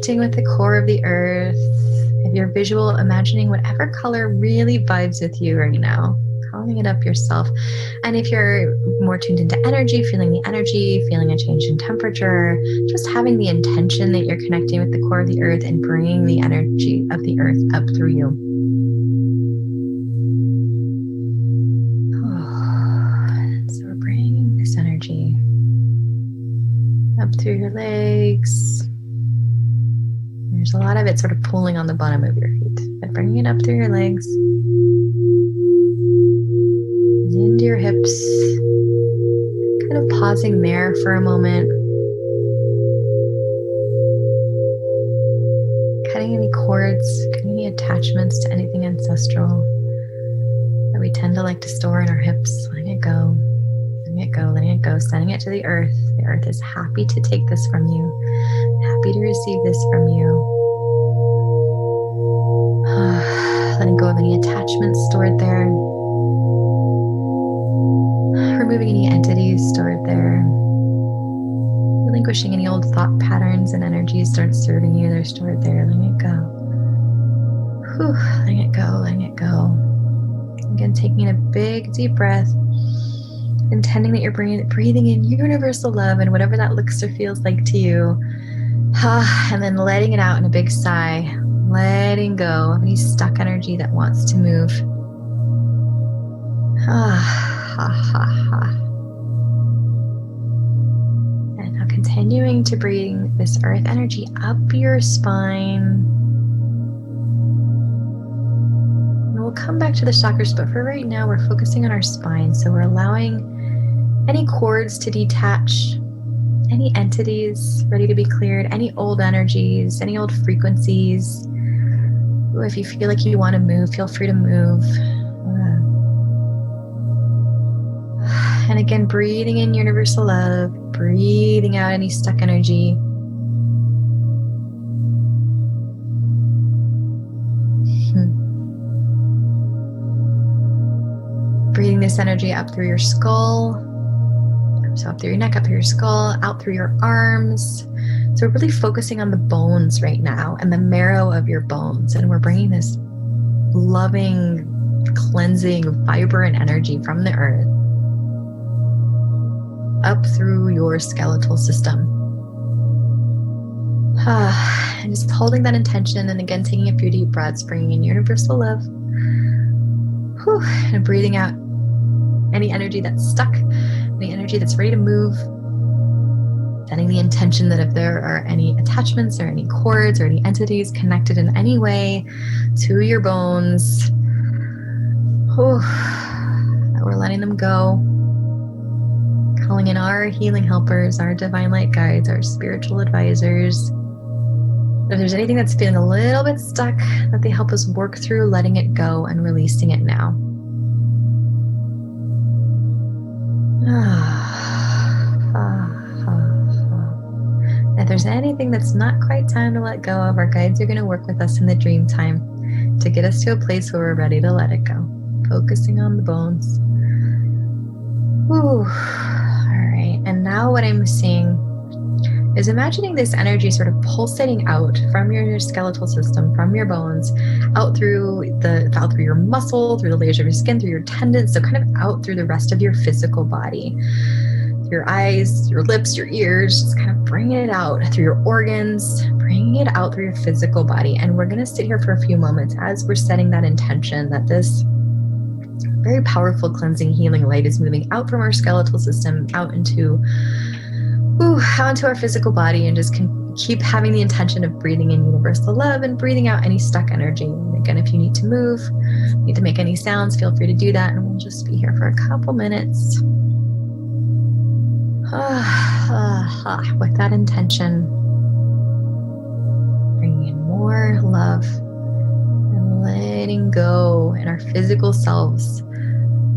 connecting with the core of the earth. If you're visual, imagining whatever color really vibes with you right now, calling it up yourself. And if you're more tuned into energy, feeling the energy, feeling a change in temperature, just having the intention that you're connecting with the core of the earth and bringing the energy of the earth up through you. So we're bringing this energy up through your legs. There's a lot of it sort of pulling on the bottom of your feet, but bringing it up through your legs, into your hips, kind of pausing there for a moment, cutting any cords, cutting any attachments to anything ancestral that we tend to like to store in our hips, letting it go, letting it go, letting it go, sending it to the earth. The earth is happy to take this from you, happy to receive this from you. Letting go of any attachments stored there. Removing any entities stored there. Relinquishing any old thought patterns and energies that aren't serving you. They're stored there. Letting it go. Letting it go, letting it go. Again, taking a big, deep breath. Intending that you're breathing in universal love and whatever that looks or feels like to you. And then letting it out in a big sigh. Letting go of any stuck energy that wants to move. And now continuing to bring this earth energy up your spine. And we'll come back to the chakras, but for right now, we're focusing on our spine. So we're allowing any cords to detach, any entities ready to be cleared, any old energies, any old frequencies. If you feel like you want to move, feel free to move. And again, breathing in universal love, breathing out any stuck energy. Breathing this energy up through your skull. So up through your neck, up through your skull, out through your arms. So we're really focusing on the bones right now and the marrow of your bones. And we're bringing this loving, cleansing, vibrant energy from the earth up through your skeletal system. And just holding that intention, and again, taking a few deep breaths, bringing in universal love. And breathing out any energy that's stuck, any energy that's ready to move. Setting the intention that if there are any attachments or any cords or any entities connected in any way to your bones, that we're letting them go. Calling in our healing helpers, our divine light guides, our spiritual advisors. If there's anything that's feeling a little bit stuck, that they help us work through letting it go and releasing it now. If there's anything that's not quite time to let go of, our guides are going to work with us in the dream time to get us to a place where we're ready to let it go. Focusing on the bones. All right, and now what I'm seeing is imagining this energy sort of pulsating out from your skeletal system, from your bones, out through your muscle, through the layers of your skin, through your tendons, so kind of out through the rest of your physical body. Your eyes, your lips, your ears, just kind of bringing it out through your organs, bringing it out through your physical body. And we're going to sit here for a few moments as we're setting that intention that this very powerful cleansing healing light is moving out from our skeletal system, out into our physical body, and just keep having the intention of breathing in universal love and breathing out any stuck energy. And again, if you need to move, need to make any sounds, feel free to do that, and we'll just be here for a couple minutes. With that intention, bringing in more love and letting go in our physical selves.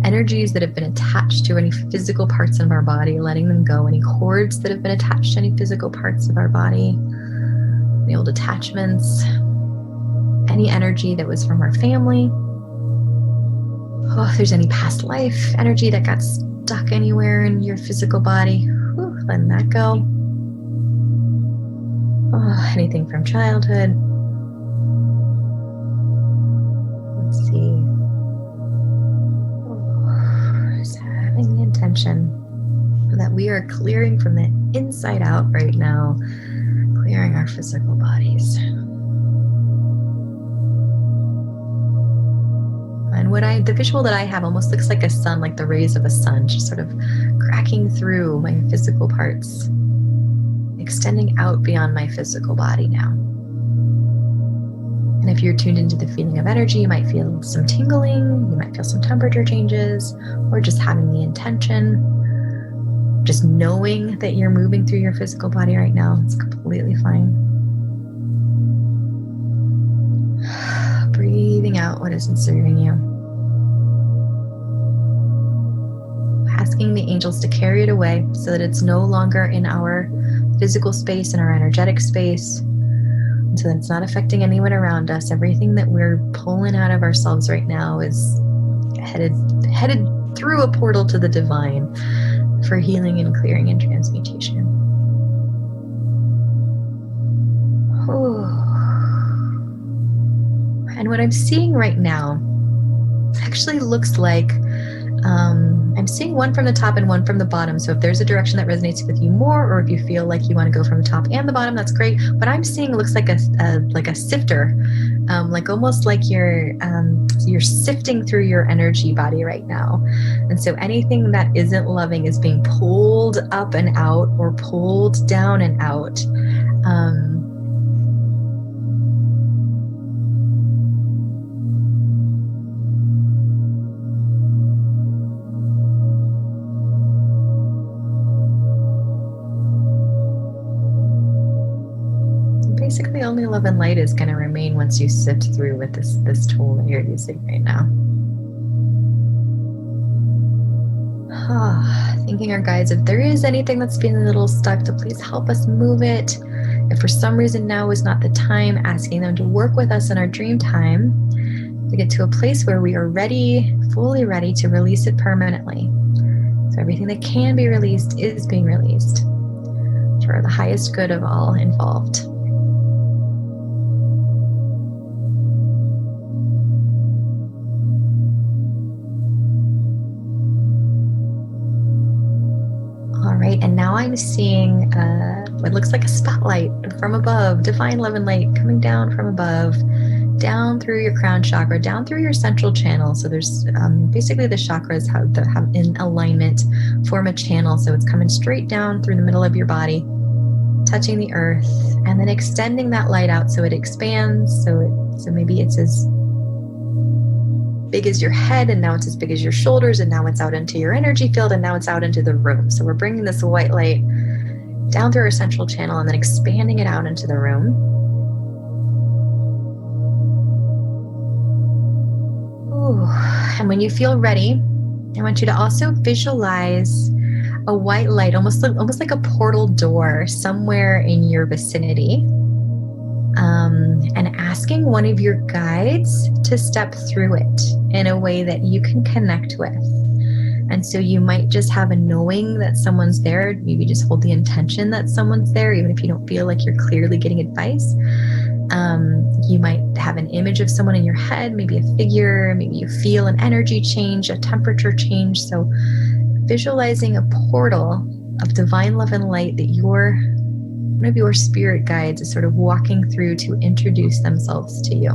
Energies that have been attached to any physical parts of our body, letting them go. Any cords that have been attached to any physical parts of our body, any old attachments, any energy that was from our family. If there's any past life energy that got stuck anywhere in your physical body, letting that go. Anything from childhood. Let's see. Just having the intention that we are clearing from the inside out right now, clearing our physical bodies. And the visual that I have almost looks like a sun, like the rays of a sun, just sort of cracking through my physical parts, extending out beyond my physical body now. And if you're tuned into the feeling of energy, you might feel some tingling, you might feel some temperature changes, or just having the intention, just knowing that you're moving through your physical body right now. It's completely fine. Breathing out what isn't serving you. Asking the angels to carry it away so that it's no longer in our physical space, in our energetic space, so that it's not affecting anyone around us. Everything that we're pulling out of ourselves right now is headed through a portal to the divine for healing and clearing and transmutation. And what I'm seeing right now actually looks like I'm seeing one from the top and one from the bottom. So if there's a direction that resonates with you more, or if you feel like you want to go from the top and the bottom, that's great. What I'm seeing looks like a sifter, like almost like you're sifting through your energy body right now. And so anything that isn't loving is being pulled up and out, or pulled down and out. Basically, only love and light is going to remain once you sift through with this tool that you're using right now. Thanking our guides, if there is anything that's being a little stuck, to please help us move it. If for some reason now is not the time, asking them to work with us in our dream time to get to a place where we are ready, fully ready to release it permanently. So everything that can be released is being released for the highest good of all involved. All right, and now I'm seeing what looks like a spotlight from above, divine love and light coming down from above, down through your crown chakra, down through your central channel. So there's basically the chakras have in alignment, form a channel. So it's coming straight down through the middle of your body, touching the earth, and then extending that light out so it expands. So maybe it's as big as your head, and now it's as big as your shoulders, and now it's out into your energy field, and now it's out into the room. So we're bringing this white light down through our central channel and then expanding it out into the room. Ooh. And when you feel ready, I want you to also visualize a white light, almost like a portal door somewhere in your vicinity. And asking one of your guides to step through it in a way that you can connect with. And so you might just have a knowing that someone's there. Maybe just hold the intention that someone's there, even if you don't feel like you're clearly getting advice. You might have an image of someone in your head, maybe a figure, maybe you feel an energy change, a temperature change. So visualizing a portal of divine love and light that one of your spirit guides is sort of walking through to introduce themselves to you.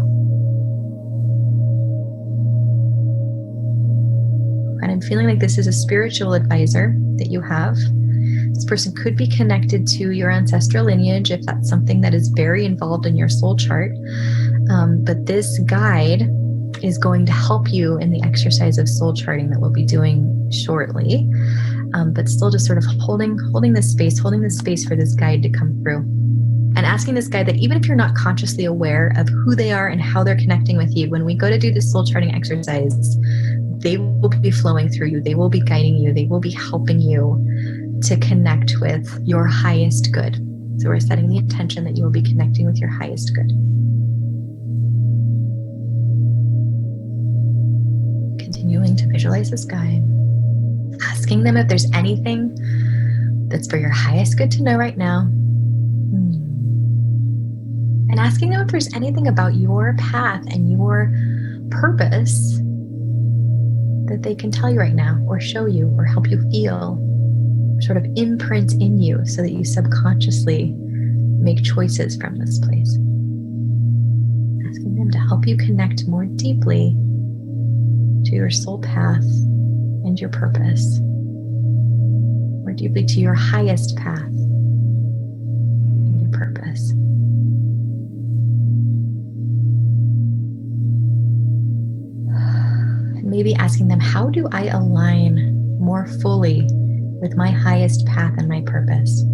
And I'm feeling like this is a spiritual advisor that you have. This person could be connected to your ancestral lineage if that's something that is very involved in your soul chart. But this guide is going to help you in the exercise of soul charting that we'll be doing shortly. But still just sort of holding this space for this guide to come through. And asking this guide that even if you're not consciously aware of who they are and how they're connecting with you, when we go to do this soul charting exercise, they will be flowing through you. They will be guiding you. They will be helping you to connect with your highest good. So we're setting the intention that you will be connecting with your highest good. Continuing to visualize this guide. Asking them if there's anything that's for your highest good to know right now. and asking them if there's anything about your path and your purpose that they can tell you right now, or show you, or help you feel, sort of imprint in you so that you subconsciously make choices from this place. Asking them to help you connect more deeply to your soul path and your purpose, more deeply to your highest path and your purpose. And maybe asking them, how do I align more fully with my highest path and my purpose?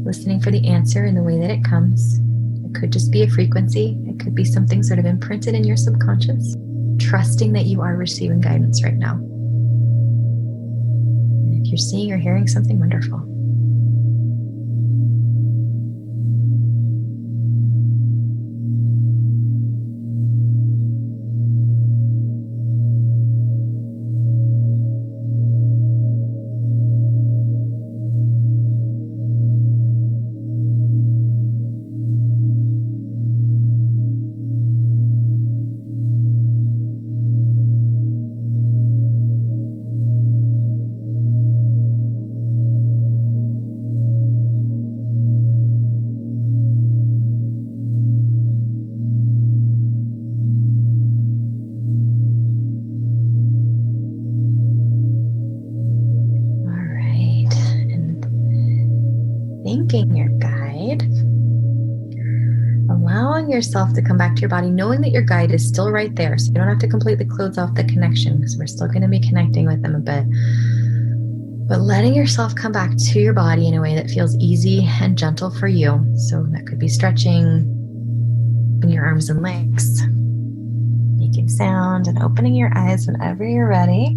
Listening for the answer in the way that it comes. It could just be a frequency. It could be something sort of imprinted in your subconscious. Trusting that you are receiving guidance right now. And if you're seeing or hearing something, wonderful. Thanking your guide, allowing yourself to come back to your body, knowing that your guide is still right there, so you don't have to completely close off the connection, because we're still going to be connecting with them a bit, but letting yourself come back to your body in a way that feels easy and gentle for you. So that could be stretching in your arms and legs, making sound, and opening your eyes whenever you're ready.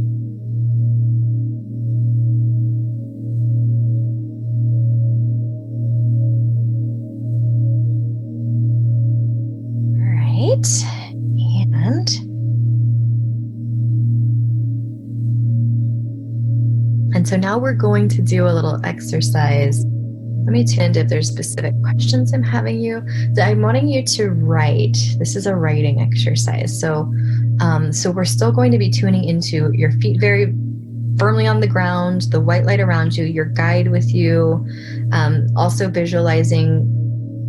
And so now we're going to do a little exercise. Let me tune into if there's specific questions I'm having you. I'm wanting you to write. This is a writing exercise. So we're still going to be tuning into your feet very firmly on the ground, the white light around you, your guide with you, also visualizing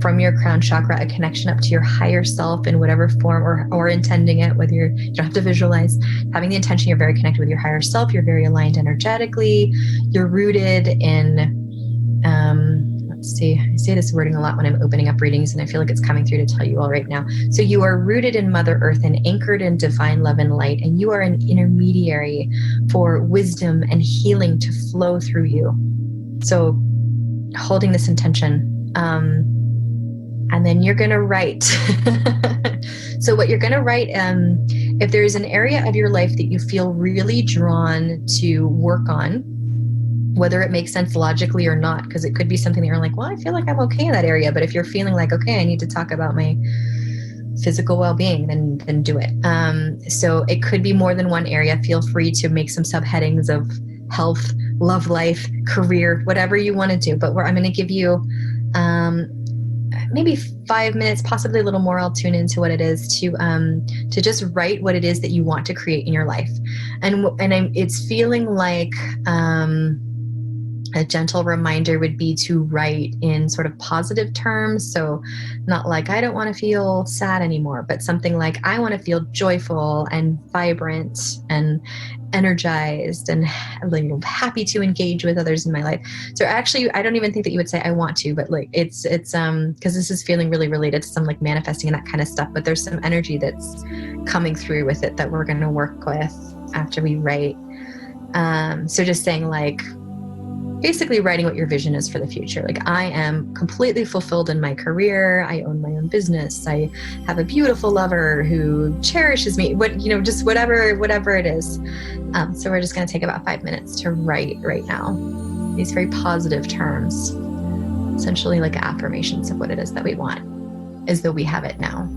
from your crown chakra a connection up to your higher self in whatever form, or intending it, whether you don't have to visualize, having the intention you're very connected with your higher self, you're very aligned energetically, you're rooted in, let's see, I say this wording a lot when I'm opening up readings, and I feel like it's coming through to tell you all right now. So you are rooted in Mother Earth and anchored in divine love and light, and you are an intermediary for wisdom and healing to flow through you. So holding this intention, and then you're going to write. So what you're going to write, if there is an area of your life that you feel really drawn to work on, whether it makes sense logically or not, because it could be something that you're like, well, I feel like I'm okay in that area. But if you're feeling like, okay, I need to talk about my physical well-being, then do it. So it could be more than one area. Feel free to make some subheadings of health, love life, career, whatever you want to do. But I'm going to give you maybe 5 minutes, possibly a little more. I'll tune into what it is to just write what it is that you want to create in your life. And it's feeling like a gentle reminder would be to write in sort of positive terms. So not like, I don't want to feel sad anymore, but something like, I want to feel joyful and vibrant and energized and happy to engage with others in my life. So actually, I don't even think that you would say I want to, but like it's because this is feeling really related to some like manifesting and that kind of stuff, but there's some energy that's coming through with it that we're going to work with after we write. So just saying, like, basically writing what your vision is for the future. Like, I am completely fulfilled in my career. I own my own business. I have a beautiful lover who cherishes me. Just whatever it is. So we're just going to take about 5 minutes to write right now these very positive terms, essentially like affirmations of what it is that we want, as though we have it now.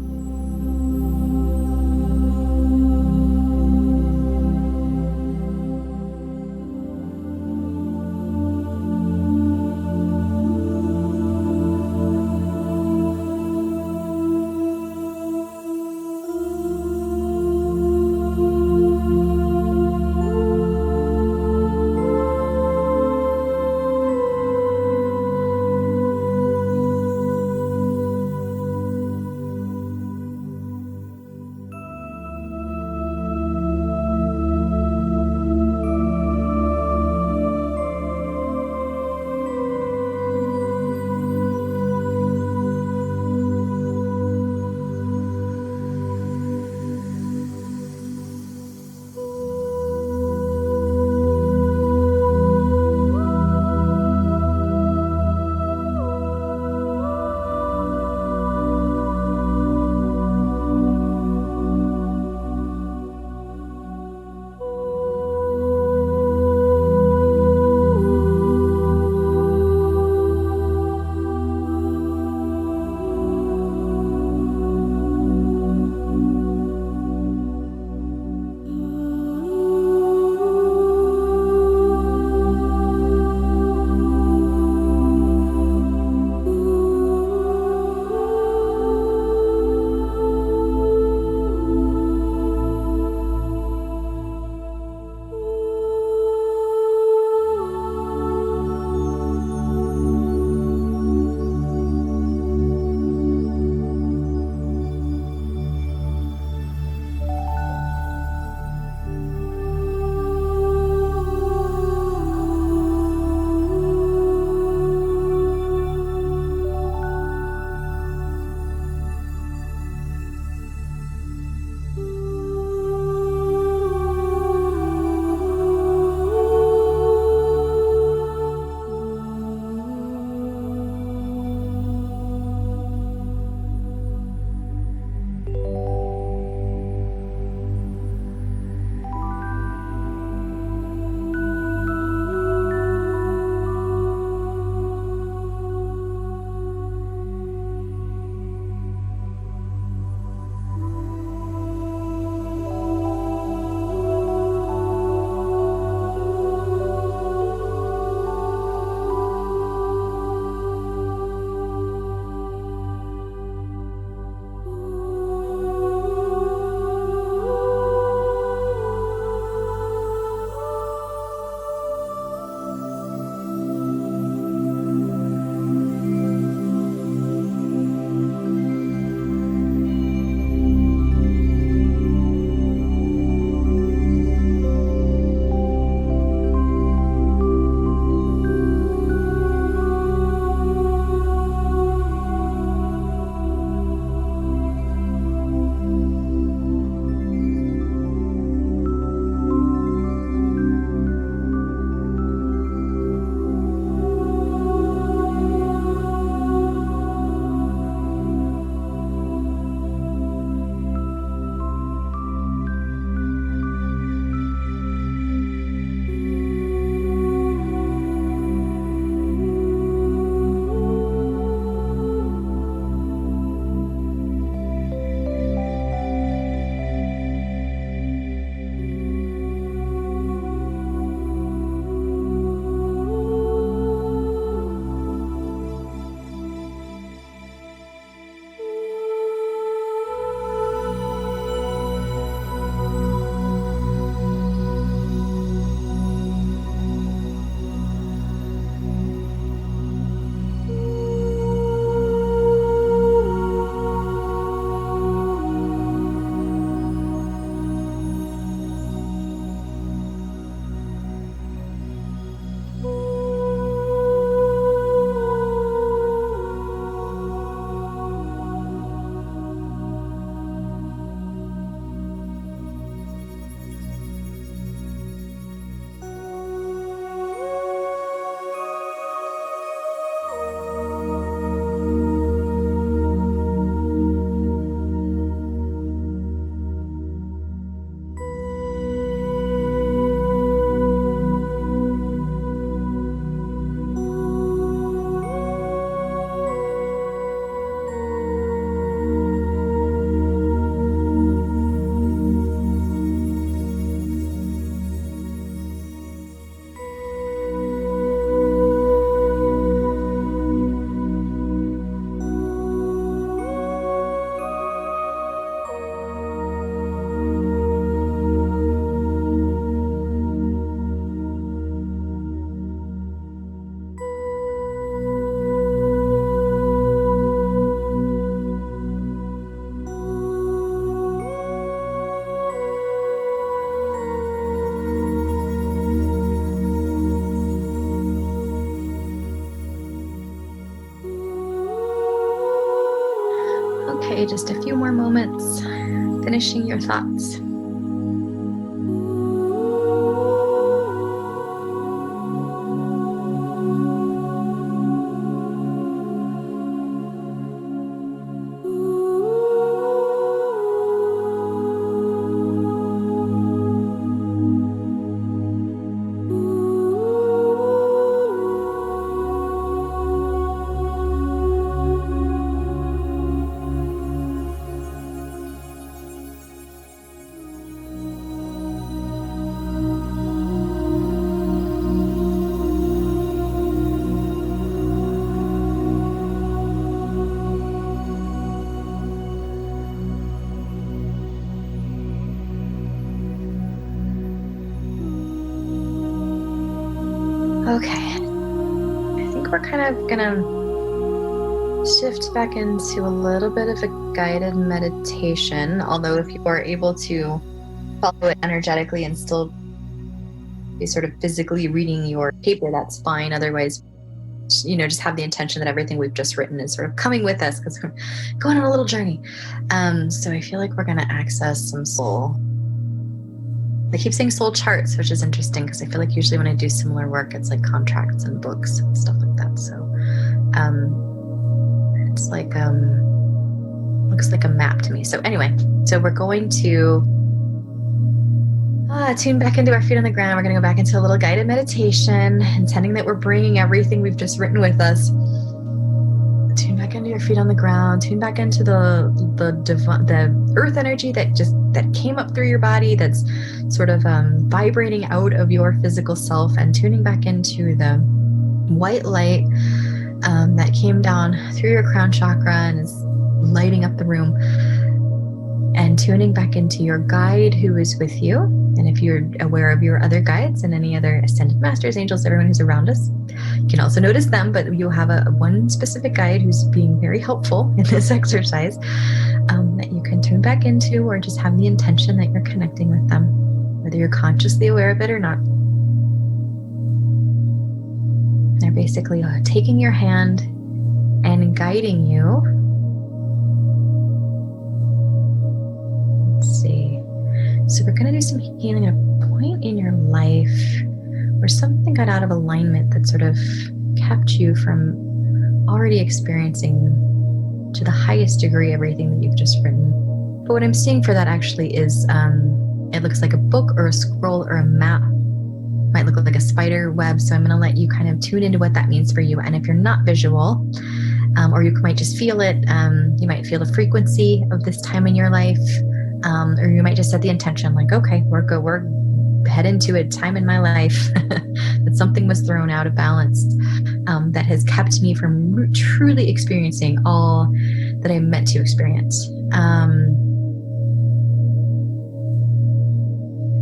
stay just a few more moments, finishing your thoughts. Okay, I think we're kind of gonna shift back into a little bit of a guided meditation, although if you are able to follow it energetically and still be sort of physically reading your paper, that's fine. Otherwise, just have the intention that everything we've just written is sort of coming with us because we're going on a little journey. So I feel like we're gonna access some soul. I keep saying soul charts, which is interesting because I feel like usually when I do similar work, it's like contracts and books and stuff like that. So it's like looks like a map to me. So anyway, so we're going to tune back into our feet on the ground. We're going to go back into a little guided meditation, intending that we're bringing everything we've just written with us. Tune back into your feet on the ground. Tune back into the earth energy that came up through your body, that's sort of vibrating out of your physical self, and tuning back into the white light that came down through your crown chakra and is lighting up the room, and tuning back into your guide who is with you. And if you're aware of your other guides and any other ascended masters, angels, everyone who's around us, you can also notice them, but you have one specific guide who's being very helpful in this exercise that you can tune back into, or just have the intention that you're connecting with them, whether you're consciously aware of it or not. They're basically taking your hand and guiding you. Let's see. So we're going to do some healing at a point in your life where something got out of alignment that sort of kept you from already experiencing to the highest degree everything that you've just written. But what I'm seeing for that actually is it looks like a book or a scroll or a map. It might look like a spider web. So I'm going to let you kind of tune into what that means for you. And if you're not visual, or you might just feel it, you might feel the frequency of this time in your life, or you might just set the intention like, okay, we're heading to a time in my life that something was thrown out of balance, that has kept me from truly experiencing all that I'm meant to experience.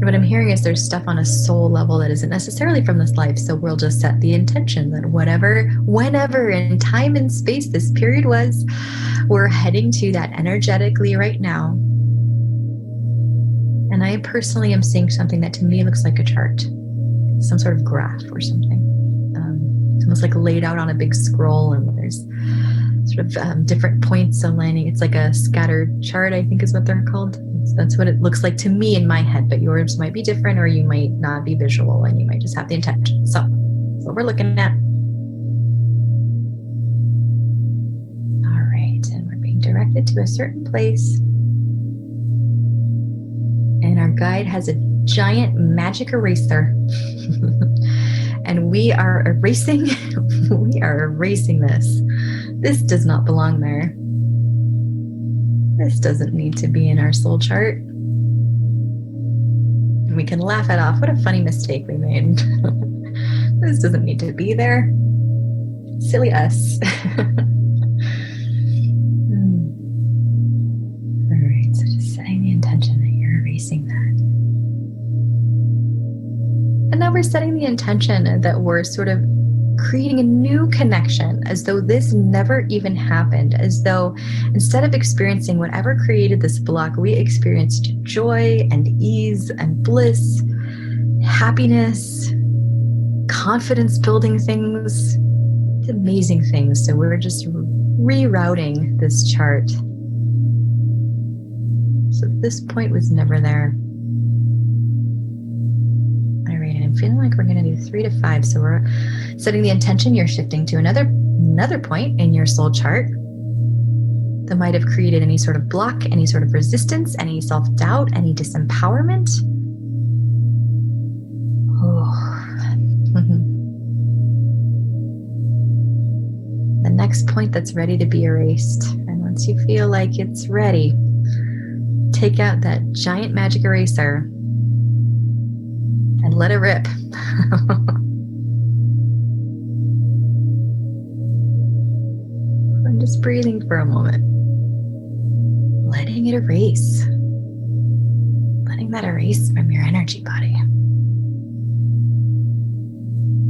What I'm hearing is there's stuff on a soul level that isn't necessarily from this life. So we'll just set the intention that whenever in time and space this period was, we're heading to that energetically right now. And I personally am seeing something that to me looks like a chart, some sort of graph or something. It's almost like laid out on a big scroll, and there's sort of different points aligning. It's like a scattered chart, I think is what they're called. That's what it looks like to me in my head, but yours might be different, or you might not be visual and you might just have the intention. So that's what we're looking at. All right, and we're being directed to a certain place. And our guide has a giant magic eraser. And we are erasing this. This does not belong there. This doesn't need to be in our soul chart. And we can laugh it off. What a funny mistake we made. This doesn't need to be there. Silly us. All right, so just setting the intention that you're erasing that. And now we're setting the intention that we're sort of creating a new connection, as though this never even happened, as though instead of experiencing whatever created this block, we experienced joy and ease and bliss, happiness, confidence building things, amazing things. So we're just rerouting this chart this point was never there. All right, and I'm feeling like we're going to do 3 to 5. So we're setting the intention. You're shifting to another point in your soul chart that might have created any sort of block, any sort of resistance, any self-doubt, any disempowerment. The next point that's ready to be erased. And once you feel like it's ready, take out that giant magic eraser and let it rip. I'm just breathing for a moment. Letting it erase. Letting that erase from your energy body.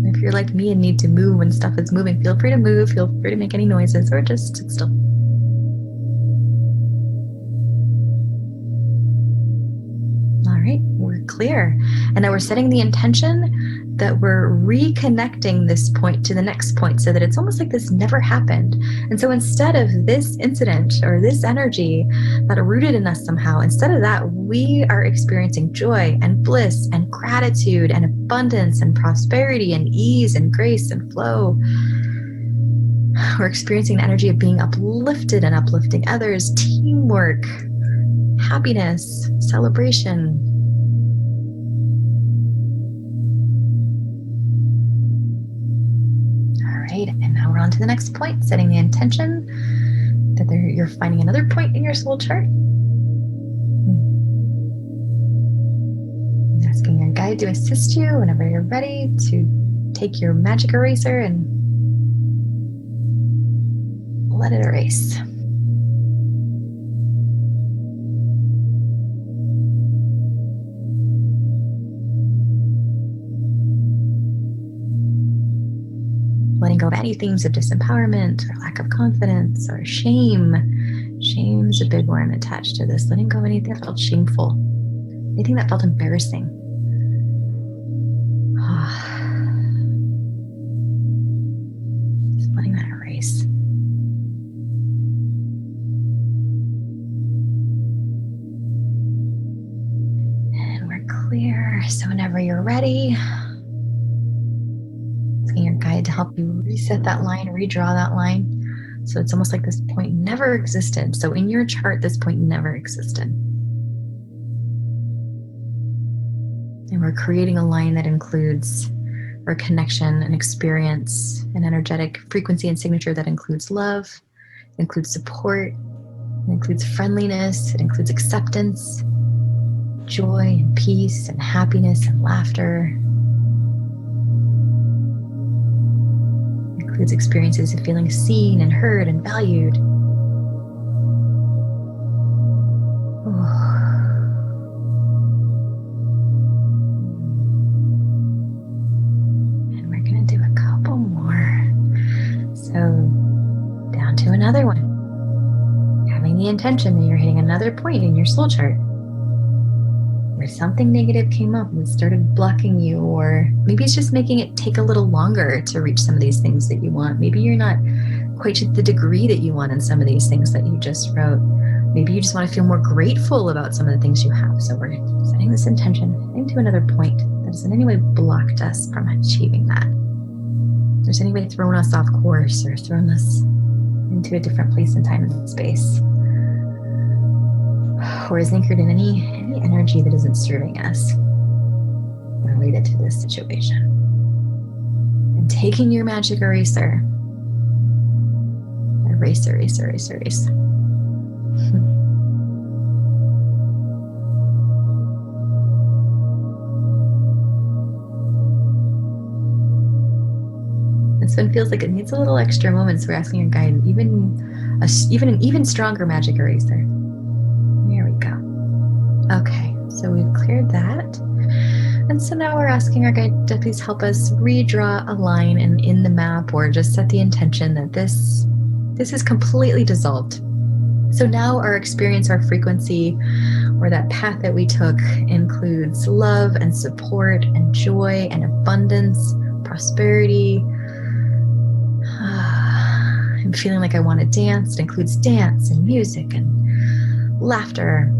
If you're like me and need to move when stuff is moving, feel free to move, feel free to make any noises, or just sit still. All right, we're clear. And now we're setting the intention that we're reconnecting this point to the next point so that it's almost like this never happened. And so instead of this incident or this energy that are rooted in us somehow, instead of that, we are experiencing joy and bliss and gratitude and abundance and prosperity and ease and grace and flow. We're experiencing the energy of being uplifted and uplifting others, teamwork, happiness, celebration. And now we're on to the next point, setting the intention that you're finding another point in your soul chart. Asking your guide to assist you whenever you're ready to take your magic eraser and let it erase. Letting go of any themes of disempowerment or lack of confidence or shame. Shame's a big one attached to this. Letting go of anything that felt shameful, anything that felt embarrassing. Just letting that erase. And we're clear. So whenever you're ready, your guide to help you reset that line, redraw that line. So it's almost like this point never existed. So in your chart, this point never existed. And we're creating a line that includes our connection, an experience, an energetic frequency and signature that includes love, it includes support, it includes friendliness, it includes acceptance, joy and peace and happiness and laughter. Includes experiences of feeling seen and heard and valued. And we're going to do a couple more. So down to another one. Having the intention that you're hitting another point in your soul chart where something negative came up and started blocking you, or maybe it's just making it take a little longer to reach some of these things that you want. Maybe you're not quite to the degree that you want in some of these things that you just wrote. Maybe you just want to feel more grateful about some of the things you have. So we're setting this intention into another point that has in any way blocked us from achieving that. If there's any way thrown us off course or thrown us into a different place in time and space, or is anchored in any energy that isn't serving us related to this situation. And taking your magic eraser, erase. This one feels like it needs a little extra moment, so we're asking your guide an even stronger magic eraser. Here we go. Okay, so we've cleared that. And so now we're asking our guide to please help us redraw a line in the map, or just set the intention that this is completely dissolved. So now our experience, our frequency, or that path that we took includes love and support and joy and abundance, prosperity. I'm feeling like I want to dance. It includes dance and music and laughter.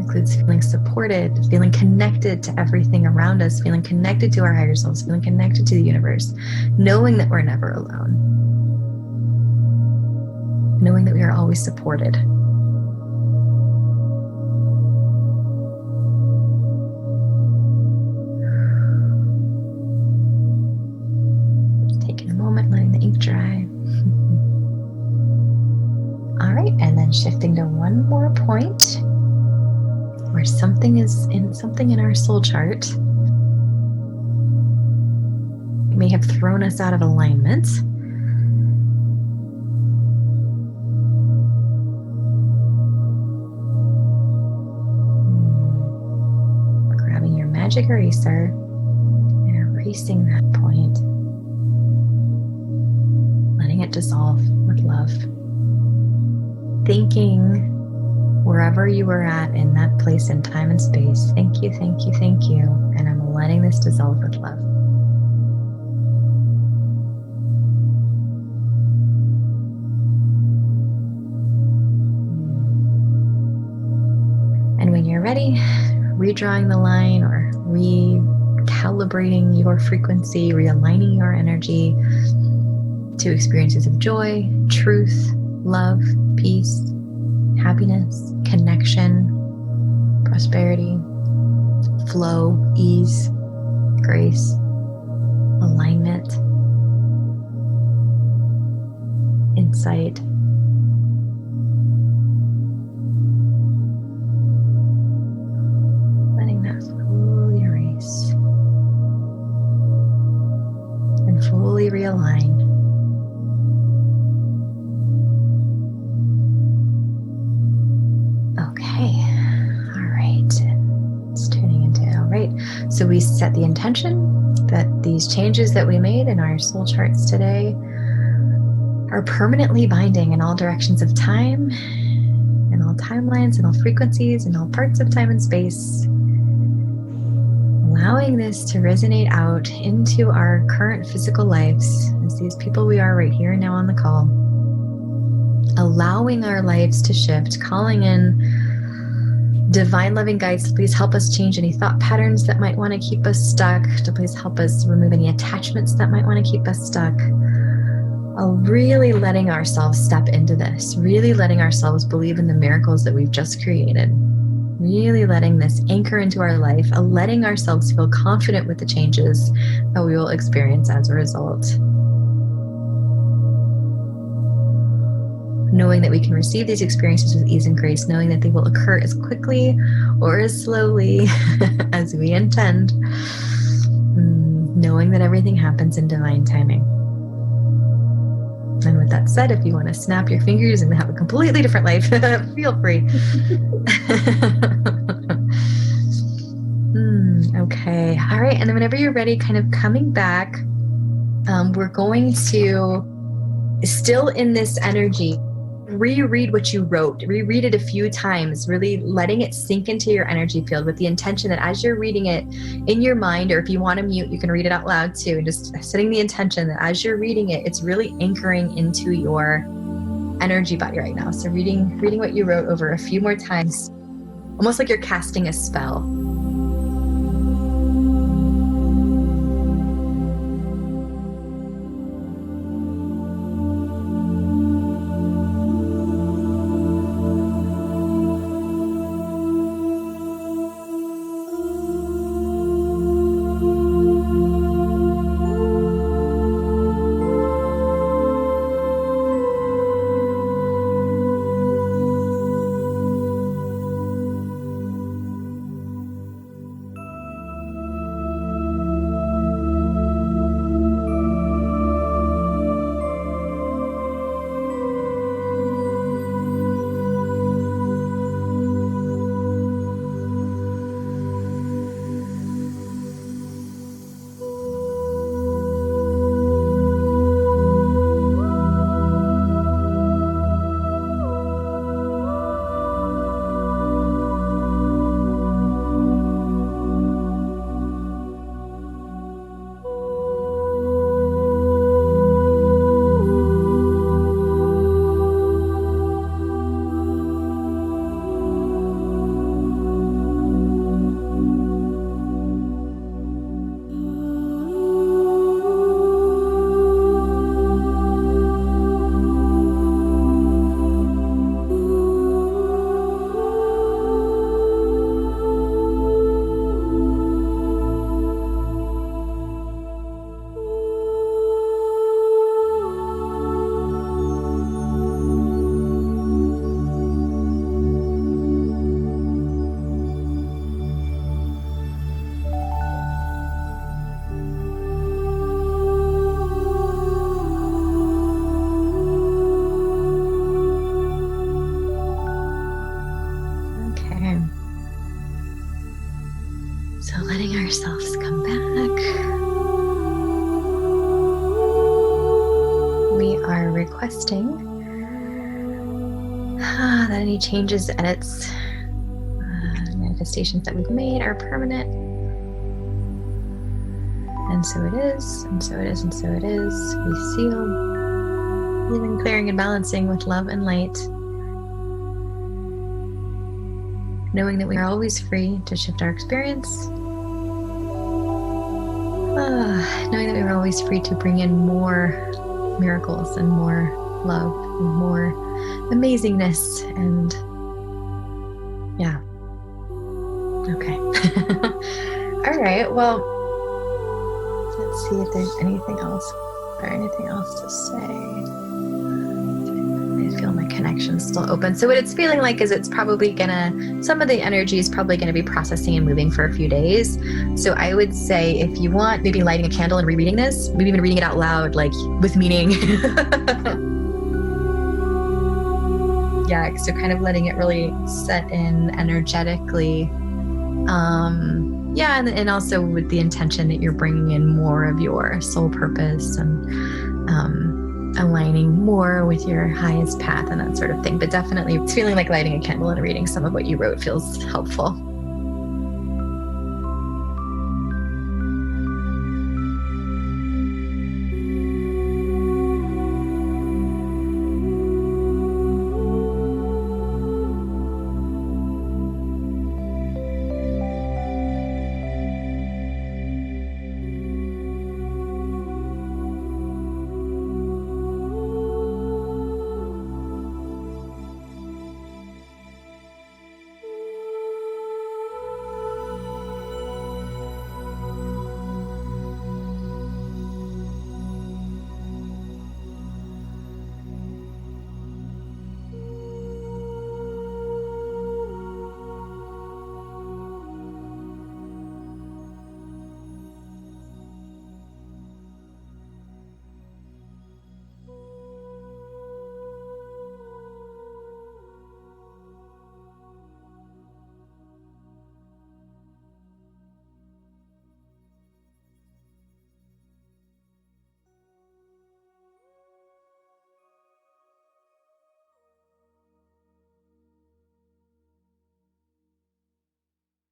Includes feeling supported, feeling connected to everything around us, feeling connected to our higher selves, feeling connected to the universe, knowing that we're never alone, knowing that we are always supported. Taking a moment, letting the ink dry. All right, and then shifting to one more point where something in our soul chart may have thrown us out of alignment. Grabbing your magic eraser and erasing that point, letting it dissolve with love. Thanking wherever you were at in that place in time and space. Thank you, thank you, thank you. And I'm letting this dissolve with love. And when you're ready, redrawing the line or recalibrating your frequency, realigning your energy to experiences of joy, truth, love, peace, happiness, connection, prosperity, flow, ease, grace, alignment, insight. Letting that fully erase and fully realign. So we set the intention that these changes that we made in our soul charts today are permanently binding in all directions of time, in all timelines, in all frequencies, in all parts of time and space, allowing this to resonate out into our current physical lives as these people we are right here and now on the call, allowing our lives to shift, calling in divine loving guides to please help us change any thought patterns that might want to keep us stuck, to please help us remove any attachments that might want to keep us stuck. Really letting ourselves step into this, really letting ourselves believe in the miracles that we've just created, really letting this anchor into our life, letting ourselves feel confident with the changes that we will experience as a result. Knowing that we can receive these experiences with ease and grace, knowing that they will occur as quickly or as slowly as we intend, knowing that everything happens in divine timing. And with that said, if you want to snap your fingers and have a completely different life, feel free. Okay, all right, and then whenever you're ready, kind of coming back, we're going to, still in this energy, reread what you wrote, reread it a few times, really letting it sink into your energy field with the intention that as you're reading it in your mind, or if you want to mute, you can read it out loud too, and just setting the intention that as you're reading it, it's really anchoring into your energy body right now. So reading what you wrote over a few more times, almost like you're casting a spell. letting ourselves come back. We are requesting that any changes, edits, manifestations that we've made are permanent. And so it is, and so it is, and so it is. We seal, healing, clearing, and balancing with love and light. Knowing that we are always free to shift our experience. Knowing that we are always free to bring in more miracles and more love and more amazingness. And yeah. Okay. All right. Well, let's see if there's anything else or anything else to say. I feel my connection's still open. So what it's feeling like is it's probably some of the energy is probably gonna be processing and moving for a few days. So I would say if you want, maybe lighting a candle and rereading this, maybe even reading it out loud, like with meaning. Yeah, so kind of letting it really set in energetically. And also with the intention that you're bringing in more of your soul purpose and aligning more with your highest path and that sort of thing. But definitely it's feeling like lighting a candle and reading some of what you wrote feels helpful.